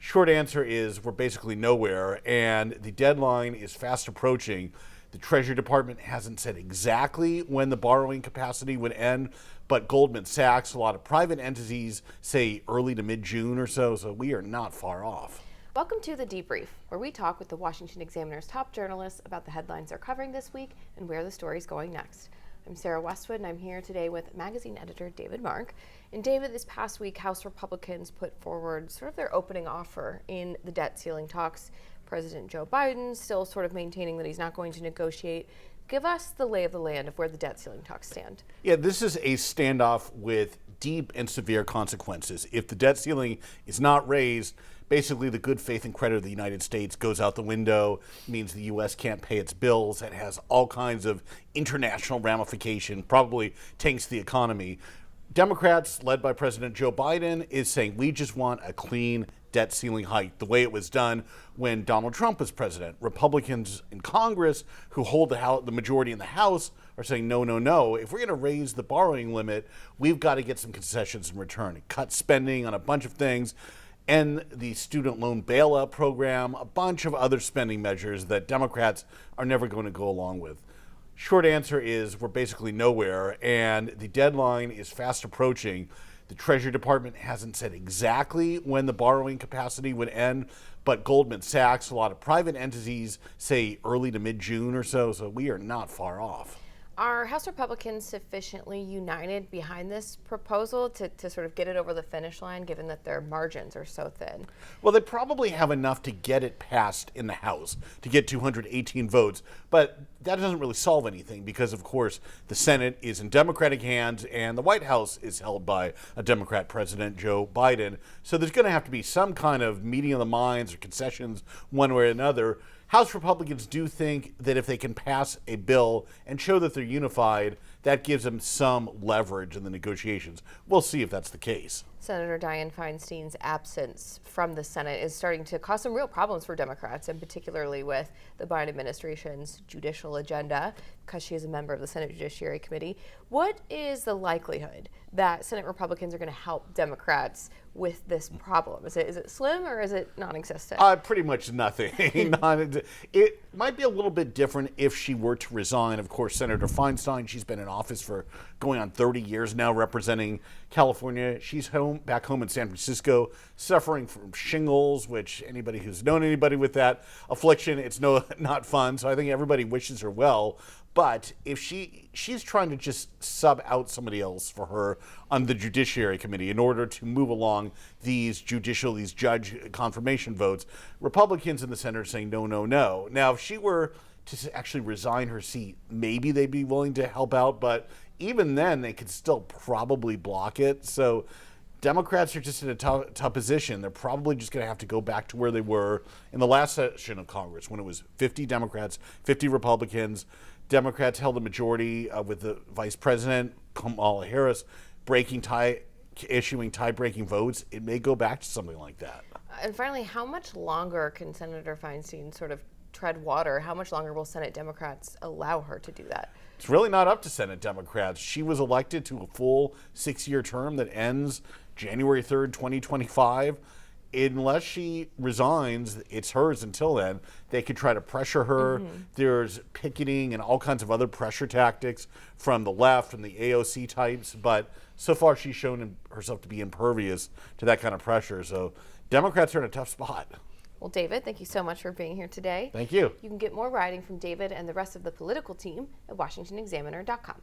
Short answer is we're basically nowhere, and the deadline is fast approaching. The Treasury Department hasn't said exactly when the borrowing capacity would end, but Goldman Sachs, a lot of private entities say early to mid-June or so we are not far off. Welcome to the Debrief, where we talk with the Washington Examiner's top journalists about the headlines they're covering this week and where the story's going next. I'm Sarah Westwood, and I'm here today with magazine editor David Mark. And David, this past week, House Republicans put forward sort of their opening offer in the debt ceiling talks. President Joe Biden still sort of maintaining that he's not going to negotiate. Give us the lay of the land of where the debt ceiling talks stand. Yeah, this is a standoff with deep and severe consequences. If the debt ceiling is not raised, basically the good faith and credit of the United States goes out the window, means the U.S. can't pay its bills. It has all kinds of international ramification, probably tanks the economy. Democrats, led by President Joe Biden, is saying we just want a clean debt ceiling hike, the way it was done when Donald Trump was president. Republicans in Congress, who hold the majority in the House, are saying no, no, no. If we're going to raise the borrowing limit, we've got to get some concessions in return, cut spending on a bunch of things, and the student loan bailout program, a bunch of other spending measures that Democrats are never going to go along with. Short answer is we're basically nowhere, and the deadline is fast approaching. The Treasury Department hasn't said exactly when the borrowing capacity would end, but Goldman Sachs, a lot of private entities say early to mid-June or so we are not far off. Are House Republicans sufficiently united behind this proposal to sort of get it over the finish line, given that their margins are so thin? Well, they probably have enough to get it passed in the House, to get 218 votes, but that doesn't really solve anything because, of course, the Senate is in Democratic hands and the White House is held by a Democrat president, Joe Biden. So there's going to have to be some kind of meeting of the minds or concessions one way or another. House Republicans do think that if they can pass a bill and show that they're unified, that gives them some leverage in the negotiations. We'll see if that's the case. Senator Dianne Feinstein's absence from the Senate is starting to cause some real problems for Democrats, and particularly with the Biden administration's judicial agenda, because she is a member of the Senate Judiciary Committee. What is the likelihood that Senate Republicans are going to help Democrats with this problem? Is it slim or is it non-existent? Pretty much nothing. It might be a little bit different if she were to resign. Of course, Senator Feinstein, she's been in office for going on 30 years now, representing California. She's back home in San Francisco, suffering from shingles, which anybody who's known anybody with that affliction, it's not fun. So I think everybody wishes her well. But if she's trying to just sub out somebody else for her on the Judiciary Committee in order to move along these judge confirmation votes, Republicans in the Senate are saying no, no, no. Now, if she were to actually resign her seat, maybe they'd be willing to help out, but even then they could still probably block it. So Democrats are just in a tough position. They're probably just going to have to go back to where they were in the last session of Congress when it was 50 Democrats, 50 Republicans. Democrats held a majority with the vice president, Kamala Harris, issuing tie-breaking votes. It may go back to something like that. And finally, how much longer can Senator Feinstein sort of tread water? How much longer will Senate Democrats allow her to do that? It's really not up to Senate Democrats. She was elected to a full 6-year term that ends January 3rd, 2025. Unless she resigns, it's hers until then. They could try to pressure her. There's picketing and all kinds of other pressure tactics from the left, from the AOC types. But so far, she's shown herself to be impervious to that kind of pressure. So Democrats are in a tough spot. Well, David, thank you so much for being here today. Thank you. You can get more writing from David and the rest of the political team at washingtonexaminer.com.